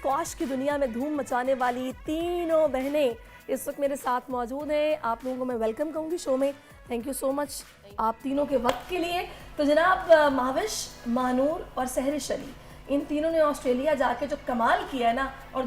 Squash की दुनिया में धूम मचाने वाली तीनों बहनें इस वक्त मेरे साथ मौजूद हैं। आप लोगों को मैं वेलकम कहूँगी शो में। थैंक यू सो मच आप तीनों के वक्त के लिए। तो जनाब माविश, मानूर और सहरिश अली, इन तीनों ने ऑस्ट्रेलिया जाके जो कमाल किया है ना, और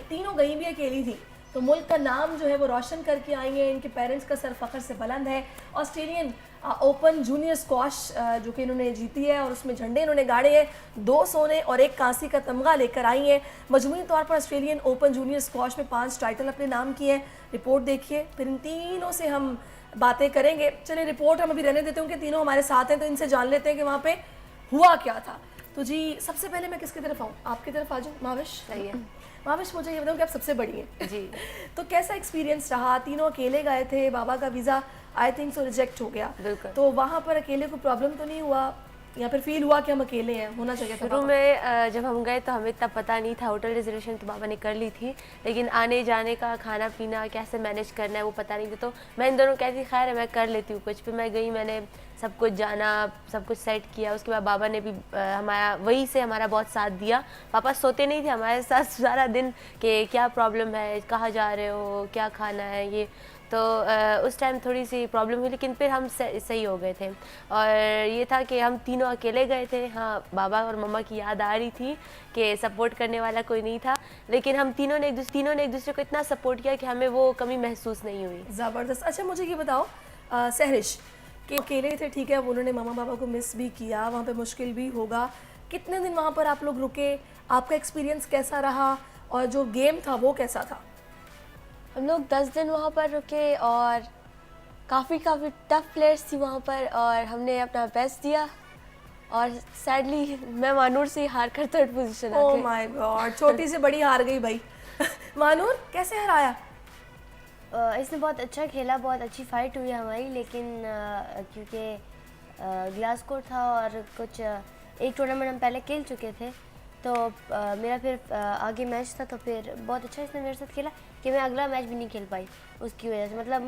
तीनों गई भी अकेली थी, तो मुल्क का नाम जो है वो रोशन करके आई हैं। इनके पेरेंट्स का सर फ़ख्र से बुलंद है। ऑस्ट्रेलियन ओपन जूनियर स्क्वाश जो कि इन्होंने जीती है और उसमें झंडे इन्होंने गाड़े हैं। 2 सोने और 1 कांसी का तमगा लेकर आई हैं। मजमूई तौर पर ऑस्ट्रेलियन ओपन जूनियर स्क्वाश में 5 टाइटल अपने नाम किए हैं। रिपोर्ट देखिए, फिर इन तीनों से हम बातें करेंगे। चलिए रिपोर्ट हम अभी रहने देते हैं कि तीनों हमारे साथ हैं, तो इनसे जान लेते हैं कि वहाँ पे हुआ क्या था। तो जी सबसे पहले मैं किसकी तरफ आऊँ? आपकी तरफ आ जाऊँ। माविश, सही है। माविश, मुझे ये बताऊँ कि आप सबसे बड़ी हैं जी। तो कैसा एक्सपीरियंस रहा? तीनों अकेले गए थे, बाबा का visa I think so reject हो गया, तो वहाँ पर अकेले को प्रॉब्लम तो नहीं हुआ या फिर फील हुआ कि हम अकेले हैं? होना चाहिए था। शुरू में जब हम गए तो हमें इतना पता नहीं था। होटल रिजर्वेशन तो बाबा ने कर ली थी, लेकिन आने जाने का खाना पीना कैसे मैनेज करना है वो पता नहीं था। तो मैं इन दोनों कहती खैर है मैं कर लेती हूँ कुछ। फिर मैं गई, मैंने सब कुछ जाना, सब कुछ सेट किया। उसके बाद बाबा ने भी हमारा बहुत साथ दिया। पापा सोते नहीं थे हमारे साथ सारा दिन कि क्या प्रॉब्लम है, कहाँ जा रहे हो, क्या खाना है ये। तो उस टाइम थोड़ी सी प्रॉब्लम हुई, लेकिन फिर हम सही हो गए थे। और ये था कि हम तीनों अकेले गए थे। हाँ, बाबा और मम्मा की याद आ रही थी कि सपोर्ट करने वाला कोई नहीं था, लेकिन हम तीनों ने एक दूसरे को इतना सपोर्ट किया कि हमें वो कमी महसूस नहीं हुई। ज़बरदस्त। अच्छा मुझे ये बताओ सहरिश, कि अकेले थे ठीक है, अब उन्होंने मामा बाबा को मिस भी किया, वहाँ पे मुश्किल भी होगा। कितने दिन वहाँ पर आप लोग रुके? आपका एक्सपीरियंस कैसा रहा और जो गेम था वो कैसा था? हम लोग 10 दिन वहाँ पर रुके और काफ़ी टफ प्लेयर्स थी वहाँ पर, और हमने अपना बेस्ट दिया। और सैडली मैं मानूर से हार कर 3rd पोजीशन आ गई। ओह माय गॉड, छोटी से बड़ी हार गई भाई। मानूर कैसे हराया? इसने बहुत अच्छा खेला, बहुत अच्छी फाइट हुई हमारी, लेकिन क्योंकि ग्लास कोर्ट था और कुछ एक टूर्नामेंट हम पहले खेल चुके थे, तो मेरा फिर आगे मैच था, तो फिर बहुत अच्छा इसने मेरे साथ खेला कि मैं अगला मैच भी नहीं खेल पाई उसकी वजह से। मतलब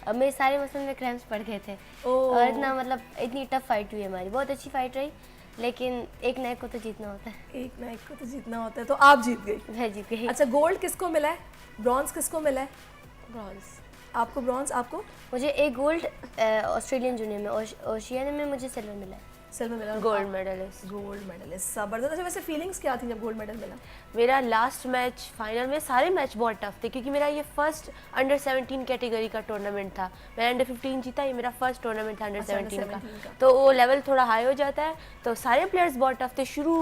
मेरे सारे मसल में क्रैम्प्स पड़ गए थे और इतनी टफ फाइट हुई हमारी। बहुत अच्छी फाइट रही, लेकिन एक नायक को तो जीतना होता है। एक नायक को तो जीतना होता है, तो आप जीत गई। मैं जीत गई। अच्छा, गोल्ड किसको मिला है? ब्रॉन्ज किसको मिला है? ब्रॉन्ज। आपको ब्रॉन्ज। आपको? मुझे एक गोल्ड ऑस्ट्रेलियन जूनियर में, ओशियाना में मुझे सिल्वर मिला है। सिल्वर मिला। Gold medallist. गोल्ड मेडलिस्ट, ज़बरदस्त। अच्छा वैसे फीलिंग्स क्या थी जब गोल्ड मेडल मिला? मेरा लास्ट मैच फाइनल में सारे मैच बहुत टफ थे, क्योंकि मेरा ये फर्स्ट अंडर 17 कैटेगरी का टूर्नामेंट था। मैंने अंडर 15 जीता, ये मेरा फर्स्ट टूर्नामेंट था अंडर 17 का। तो वो लेवल थोड़ा हाई हो जाता है, तो सारे प्लेयर्स बहुत टफ थे शुरू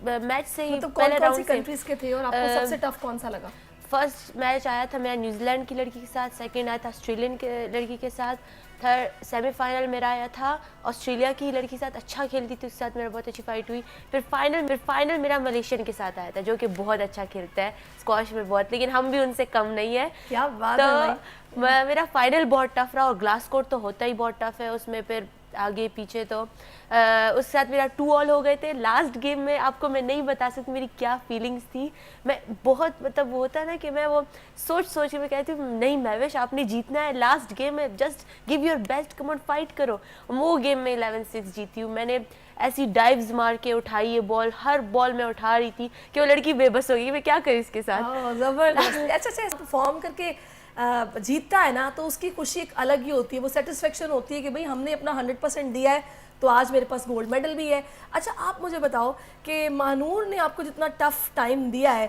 मैच से ही। तो पहले राउंड से कंट्रीज के थे और आपको सबसे टफ कौन सा लगा? फर्स्ट मैच आया था मेरा न्यूजीलैंड की लड़की के साथ, सेकंड आया था ऑस्ट्रेलियन के लड़की के साथ, थर्ड सेमीफाइनल मेरा आया था ऑस्ट्रेलिया की लड़की के साथ, अच्छा खेलती थी, उसके साथ मेरा बहुत अच्छी फाइट हुई। फिर फाइनल मेरा मलेशियन के साथ आया था, जो कि बहुत अच्छा खेलता है स्क्वाश में बहुत, लेकिन हम भी उनसे कम नहीं है। क्या बात है। तो मेरा फाइनल बहुत टफ रहा, और ग्लास कोर्ट तो होता ही बहुत टफ है उसमें, फिर आगे पीछे। तो उसके साथ मेरा 2 ऑल हो गए थे। लास्ट गेम में आपको मैं नहीं बता सकती मेरी क्या फीलिंग्स थी। मैं बहुत वो होता है ना कि मैं वो सोच के मैं कहती हूँ नहीं माविश आपने जीतना है, लास्ट गेम में just give your best, come on fight करो। वो गेम में 11-6 जीती हूँ। मैंने ऐसी डाइव्स मार के उठाई ये बॉल, हर बॉल में उठा रही थी कि वो लड़की बेबस हो गई, मैं क्या करूँ इसके साथ। ज़बरदस्त। अच्छा परफॉर्म करके जीतता है ना, तो उसकी खुशी एक अलग ही होती है, वो सेटिस्फेक्शन होती है कि भाई हमने अपना 100% दिया है, तो आज मेरे पास गोल्ड मेडल भी है। अच्छा आप मुझे बताओ कि मानूर ने आपको जितना टफ टाइम दिया है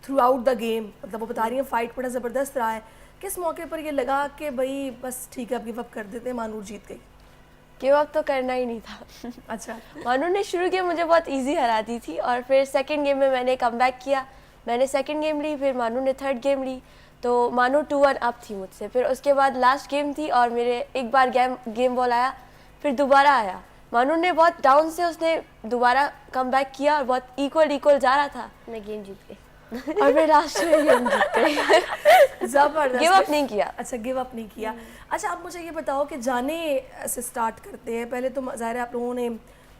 थ्रू आउट द गेम, मतलब वो बता रही है फाइट बड़ा ज़बरदस्त रहा है, किस मौके पर ये लगा कि भाई बस ठीक है अब गिव अप कर देते हैं, मानूर जीत गई? गिव अप तो करना ही नहीं था। अच्छा। मानूर ने शुरू गेम मुझे बहुत ईजी हराती थी, और फिर सेकेंड गेम में मैंने कम बैक किया, मैंने सेकेंड गेम ली, फिर मानूर ने 3rd गेम ली, तो मानूर 2-1 अप थी मुझसे। फिर उसके बाद लास्ट गेम थी और मेरे एक बार गेम बॉल आया, फिर दोबारा आया। मानूर ने बहुत डाउन से उसने दोबारा कम बैक किया और बहुत इक्वल जा रहा था, मैं गेम जीत गई। और फिर लास्ट में गेम जीत गई। ज़बरदस्त। गिव अप नहीं किया। अच्छा गिव अप नहीं किया। अच्छा आप मुझे ये बताओ कि जाने से स्टार्ट करते हैं, पहले तो ज़ाहिर है आप लोगों ने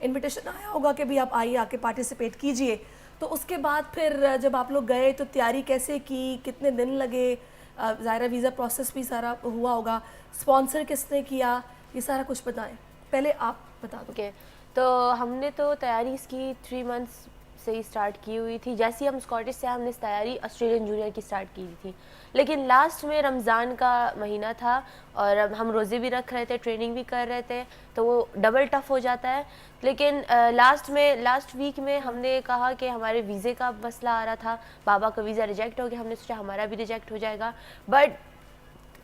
इनविटेशन आया होगा कि भाई आप आइए आके पार्टिसिपेट कीजिए, तो उसके बाद फिर जब आप लोग गए तो तैयारी कैसे की, कितने दिन लगे? ज़ाहिर वीज़ा प्रोसेस भी सारा हुआ होगा, स्पॉन्सर किसने किया, ये सारा कुछ बताएं। पहले आप बता दो। तो हमने तो तैयारी इसकी 3 मंथ्स से ही स्टार्ट की हुई थी। जैसे ही हम स्कॉटिश से हमने तैयारी ऑस्ट्रेलियन जूनियर की स्टार्ट की थी, लेकिन लास्ट में रमज़ान का महीना था और अब हम रोज़े भी रख रहे थे, ट्रेनिंग भी कर रहे थे, तो वो डबल टफ हो जाता है। लेकिन लास्ट वीक में हमने कहा कि हमारे वीज़े का मसला आ रहा था, बाबा का वीज़ा रिजेक्ट हो गया, हमने सोचा हमारा भी रिजेक्ट हो जाएगा, बट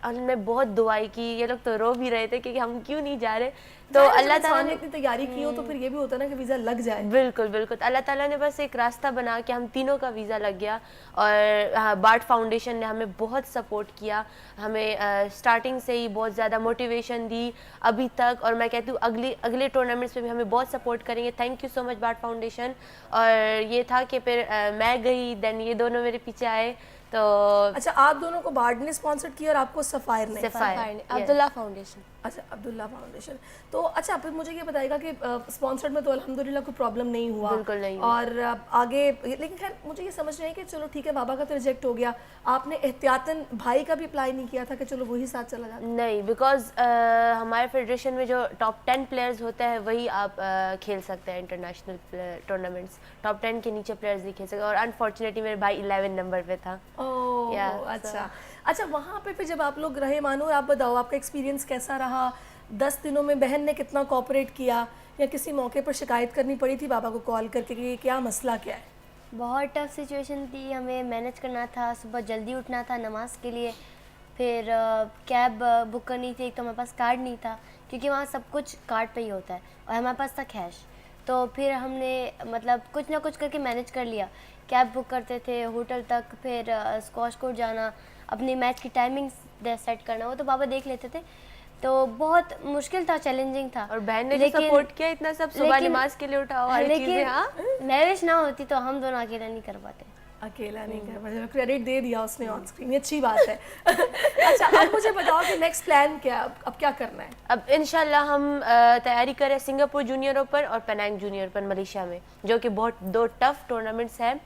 हमने बहुत दुआई की। ये लोग तो रो भी रहे थे कि हम क्यों नहीं जा रहे, तो अल्लाह ताला ने इतनी तैयारी की हो तो फिर ये भी होता है ना कि वीज़ा लग जाए। बिल्कुल बिल्कुल, तो अल्लाह ताला ने बस एक रास्ता बना के हम तीनों का वीज़ा लग गया। और बार्ट फाउंडेशन ने हमें बहुत सपोर्ट किया, हमें स्टार्टिंग से ही बहुत ज़्यादा मोटिवेशन दी अभी तक, और मैं कहती हूँ अगले टूर्नामेंट्स में भी हमें बहुत सपोर्ट करेंगे। Thank you so much BART foundation. और ये था कि फिर मैं गई, देन ये दोनों मेरे पीछे आए। तो अच्छा, आप दोनों को बार्ड ने स्पॉन्सर किया और आपको सफ़ायर ने? Sapphire, Abdullah foundation. अच्छा, अब्दुल्ला फाउंडेशन। तो अच्छा, फिर मुझे ये बताएगा कि स्पॉन्सर्ड में तो अल्हम्दुलिल्लाह कोई प्रॉब्लम नहीं हुआ, बिल्कुल नहीं हुआ। और आगे, लेकिन खैर मुझे ये समझ नहीं है कि चलो ठीक है, बाबा का तो रिजेक्ट हो गया, आपने एहतियातन भाई का भी अप्लाई नहीं किया था कि चलो वही साथ चला जाता? नहीं, बिकॉज हमारे फेडरेशन में जो टॉप 10 प्लेयर्स होते हैं वही आप खेल सकते हैं इंटरनेशनल टूर्नामेंट्स। टॉप 10 के नीचे प्लेयर्स नहीं खेल सकते, और अनफॉर्चुनेटली मेरे भाई 11 नंबर पे था। ओह, अच्छा अच्छा। वहाँ पे फिर जब आप लोग रहे, मानो आप बताओ आपका एक्सपीरियंस कैसा रहा? 10 दिनों में बहन ने कितना कोऑपरेट किया, या किसी मौके पर शिकायत करनी पड़ी थी बाबा को कॉल करके कि क्या मसला क्या है? बहुत टफ सिचुएशन थी, हमें मैनेज करना था, सुबह जल्दी उठना था नमाज के लिए, फिर कैब बुक करनी थी। एक तो हमारे पास कार्ड नहीं था, क्योंकि वहाँ सब कुछ कार्ड पे ही होता है, और हमारे पास था कैश। तो फिर हमने मतलब कुछ ना कुछ करके मैनेज कर लिया। कैब बुक करते थे होटल तक, फिर स्क्वॉश कोर्ट जाना, अपनी मैच की टाइमिंग सेट करना, वो तो बाबा देख लेते थे। तो बहुत मुश्किल था, चैलेंजिंग था। और बहन ने जो सपोर्ट किया इतना सब, सुबह नमाज के लिए उठाओ, हर चीजें। हाँ, मैरिज ना होती तो हम दोनों अकेला नहीं कर पाते। अकेला नहीं कर पाते, क्रेडिट दे दिया उसने ऑन स्क्रीन, ये अच्छी बात है। अच्छा, अब मुझे बताओ कि नेक्स्ट प्लान क्या है, अब क्या करना है? अब इंशाल्लाह हम तैयारी करें सिंगापुर जूनियर ओपन और पेनांग जूनियर ओपन मलेशिया में, जो कि बहुत 2 टफ टूर्नामेंट्स हैं।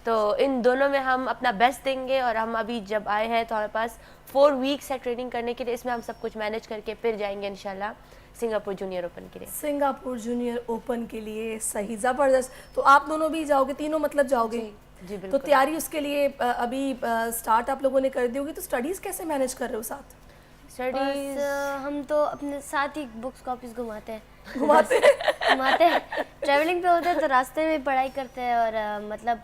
तो इन दोनों में हम अपना बेस्ट देंगे, और हम अभी जब आए हैं तो हमारे पास 4 वीक्स है ट्रेनिंग करने के लिए। इसमें हम सब कुछ मैनेज करके फिर जाएंगे इंशाल्लाह सिंगापुर जूनियर ओपन के लिए। सिंगापुर जूनियर ओपन के लिए, सही, ज़बरदस्त। तो आप दोनों भी जाओगे, तीनों मतलब जाओगे? जी तो बिल्कुल। तैयारी उसके लिए अभी स्टार्ट आप लोगों ने कर दी होगी, तो स्टडीज़ कैसे मैनेज कर रहे हो साथ? स्टडीज बस हम तो अपने साथ ही बुक्स कॉपीज घुमाते हैं। घुमाते घुमाते हैं, ट्रैवलिंग पे होते हैं तो रास्ते में पढ़ाई करते हैं, और मतलब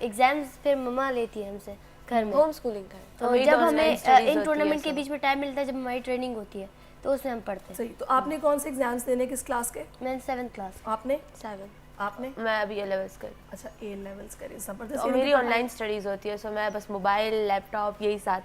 एग्जाम्स फिर मम्मा लेती है हमसे घर में। होम स्कूलिंग करें। तो जब हमें इन टूर्नामेंट के बीच में टाइम मिलता है, जब हमारी ट्रेनिंग होती है, तो उसमें हम पढ़ते हैं। सही। तो आपने कौन से एग्जाम्स देने, किस क्लास के? मैंने 7th क्लास। आपने? 7। आपने? मैं अभी A levels कर, अच्छा, A लेवल्स करे, ज़बरदस्त। और मेरी ऑनलाइन स्टडीज होती है, सो मैं बस मोबाइल लैपटॉप यही साथ।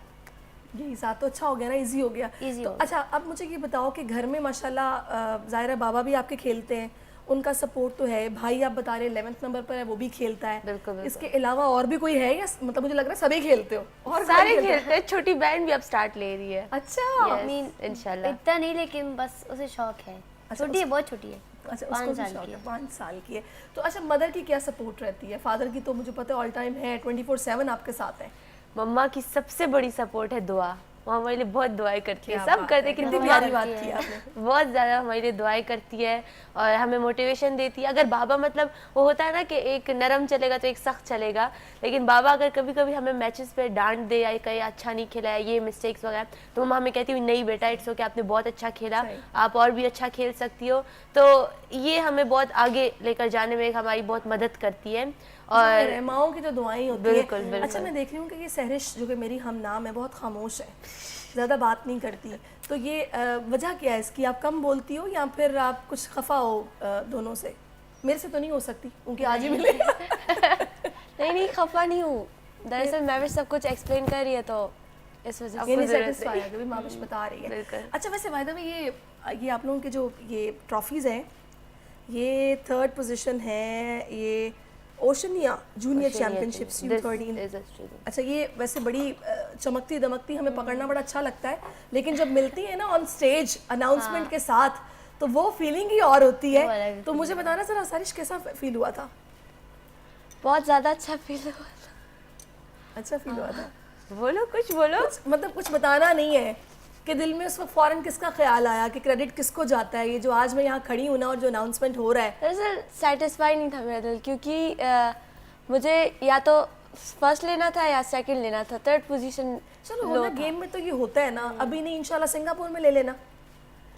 यही साथ तो अच्छा हो गया ना, इजी हो गया। Easy तो हो गया। अच्छा, अब मुझे ये बताओ कि घर में माशाल्लाह ज़ाहिर है बाबा भी आपके खेलते हैं, उनका सपोर्ट तो है, भाई आप बता रहे 11th नंबर पर है, वो भी खेलता है। बिल्कुल, बिल्कुल। इसके अलावा और भी कोई है, या मतलब मुझे लग रहा है सभी खेलते हो? और सारे कौन खेलते हैं, छोटी बहन भी अब स्टार्ट ले रही है। अच्छा। Yes, mean, इंशाल्लाह। इतना नहीं, लेकिन बस उसे शौक है। अच्छा, छोटी है, बहुत छोटी है। अच्छा, 5 उसको भी साल शौक की है, है। 5 साल की है। तो अच्छा, मदर की क्या सपोर्ट रहती है? फादर की तो मुझे पता है ऑल टाइम है, 24/7 आपके साथ है। मम्मा की सबसे बड़ी सपोर्ट है दुआ। वो हमारे लिए बहुत दुआएं करती है, क्या सब बात करते है, हैं, कितनी लेकिन प्यारी मम्मा बात की आपने। बहुत ज़्यादा हमारे लिए दुआएं करती है और हमें मोटिवेशन देती है। अगर बाबा मतलब वो होता है ना कि एक नरम चलेगा तो एक सख्त चलेगा, लेकिन बाबा अगर कभी कभी हमें मैचेस पे डांट दे या कहीं अच्छा नहीं खेला है, ये मिस्टेक्स वगैरह, तो मम्मा हमें कहती हुई नहीं बेटा इट्स ओके, आपने बहुत अच्छा खेला, आप और भी अच्छा खेल सकती हो। तो ये हमें बहुत आगे लेकर जाने में हमारी बहुत मदद करती है। और माओ की तो दुआएं होती बिल्कुल, है। बिल्कुल। अच्छा, मैं देख रही हूँ कि ये सहरिश जो कि मेरी हम नाम है, बहुत खामोश है, ज़्यादा बात नहीं करती, तो ये वजह क्या है इसकी? आप कम बोलती हो या फिर आप कुछ खफा हो दोनों से? मेरे से तो नहीं हो सकती क्योंकि आज ही मिले। नहीं, खफा नहीं हूँ, दरअसल मैं भी सब कुछ एक्सप्लेन कर रही है, तो इस वजह से ये नहीं ज़रूरत सेटिस्फाई है, कभी माविश बता रही है। बिल्कुल। अच्छा, वैसे बाय द वे ये आप लोगों के जो ये ट्रॉफीज़ हैं, ये 3rd पोजीशन है, ये ओशनिया जूनियर चैम्पियनशिप्स U13। अच्छा, ये वैसे बड़ी चमकती दमकती, हमें पकड़ना बड़ा अच्छा लगता है, लेकिन जब मिलती है ना ऑन स्टेज अनाउंसमेंट के साथ, तो वो फीलिंग ही और होती है। तो मुझे बताना ज़रा सारिश, कैसा फील हुआ था? बहुत ज़्यादा अच्छा फील हुआ था। अच्छा फील हुआ था? बोलो, कुछ बोलो। मतलब कुछ बताना नहीं है, कि दिल में उस वक्त फ़ौरन किसका ख्याल आया कि क्रेडिट किसको जाता है, ये जो आज मैं यहाँ खड़ी हूँ ना और जो अनाउंसमेंट हो रहा है? दरअसल सेटिस्फाई नहीं था मेरा दिल, क्योंकि मुझे या तो फर्स्ट लेना था या सेकंड लेना था, थर्ड पोजीशन चलो ना, गेम में तो ये होता है ना, अभी नहीं इंशाल्लाह सिंगापुर में ले लेना।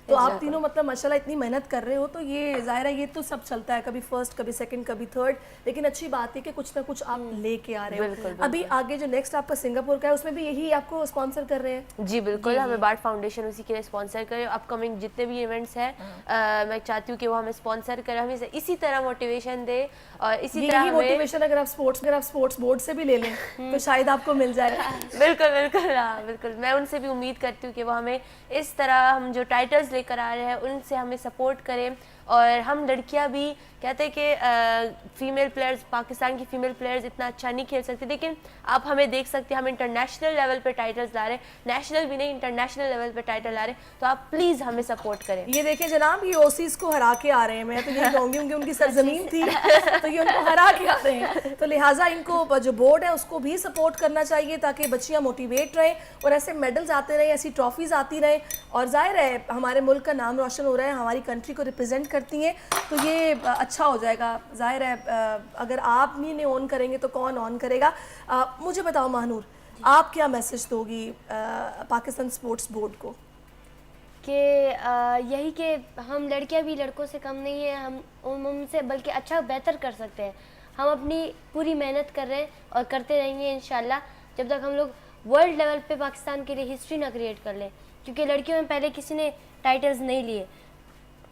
तो आप तीनों मतलब माशाल्लाह इतनी मेहनत कर रहे हो, तो ये ज़ाहिर है ये तो सब चलता है, कभी फर्स्ट कभी सेकंड कभी थर्ड, लेकिन अच्छी बात है कि कुछ ना कुछ आप लेके आ रहे हो। अभी आगे जो नेक्स्ट आपका सिंगापुर का है उसमें भी यही आपको स्पॉन्सर कर रहे हैं? जी बिल्कुल, हमें बार्ट फाउंडेशन उसी के लिए स्पॉन्सर करे। अपकमिंग जितने भी इवेंट्स हैं मैं चाहती हूँ कि वो हमें स्पॉन्सर करे, हमें इसी तरह मोटिवेशन दे और इसी तरह हमें मोटिवेशन अगर आप स्पोर्ट्स बोर्ड से भी ले लें तो शायद आपको मिल जाए। बिल्कुल बिल्कुल, हाँ बिल्कुल, मैं उनसे भी उम्मीद करती हूँ कि वो हमें इस तरह हम जो टाइटल्स लेकर आ रहे हैं उनसे हमें सपोर्ट करें। और हम लड़कियां भी कहते हैं कि फीमेल प्लेयर्स, पाकिस्तान की फीमेल प्लेयर्स इतना अच्छा नहीं खेल सकती, लेकिन आप हमें देख सकते हैं हम इंटरनेशनल लेवल पे टाइटल्स ला रहे हैं, नेशनल भी नहीं इंटरनेशनल लेवल पे टाइटल ला रहे हैं, तो आप प्लीज़ हमें सपोर्ट करें। ये देखें जनाब, ये ओसीज को हरा के आ रहे हैं, मैं तो यही कहूँगी उनकी उनकी सरजमीन थी तो ये उनको हरा के आ रहे हैं, तो लिहाजा इनको जो बोर्ड है उसको भी सपोर्ट करना चाहिए ताकि बच्चियाँ मोटिवेट रहें और ऐसे मेडल्स आते रहें, ऐसी ट्रॉफीज़ आती रहें। और जाहिर है हमारे मुल्क का नाम रोशन हो रहा है, हमारी कंट्री को रिप्रेजेंट करती हैं, तो ये अच्छा हो जाएगा। जाहिर है अगर आप नहीं ऑन करेंगे तो कौन ऑन करेगा? मुझे बताओ महानूर, आप क्या मैसेज दोगी पाकिस्तान स्पोर्ट्स बोर्ड को? कि यही कि हम लड़कियां भी लड़कों से कम नहीं है, हम उनसे बल्कि अच्छा बेहतर कर सकते हैं। हम अपनी पूरी मेहनत कर रहे हैं और करते रहेंगे इंशाल्लाह, जब तक हम लोग वर्ल्ड लेवल पे पाकिस्तान के लिए हिस्ट्री ना क्रिएट कर लें, क्योंकि लड़कियों में पहले किसी ने टाइटल्स नहीं लिए।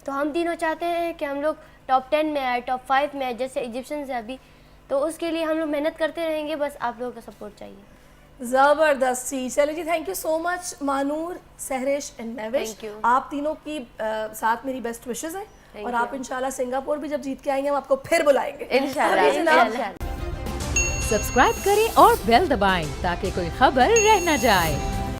तो हम तीनों चाहते हैं कि हम लोग टॉप 10 में आए, टॉप 5 में आए, जैसे इजिप्शियंस है अभी। तो उसके लिए हम लोग मेहनत करते रहेंगे, बस आप लोगों का सपोर्ट चाहिए। ज़बरदस्ती। चलिए जी, thank you so much Manoor, Sehrish and Mahvish. Thank you. आप तीनों की साथ मेरी बेस्ट विशेस हैं और आप इंशाल्लाह सिंगापुर भी जब जीत के आएंगे हम आपको फिर बुलाएंगे इंशाल्लाह। सब्सक्राइब करें और बेल दबाएं ताकि कोई खबर रह न जाए।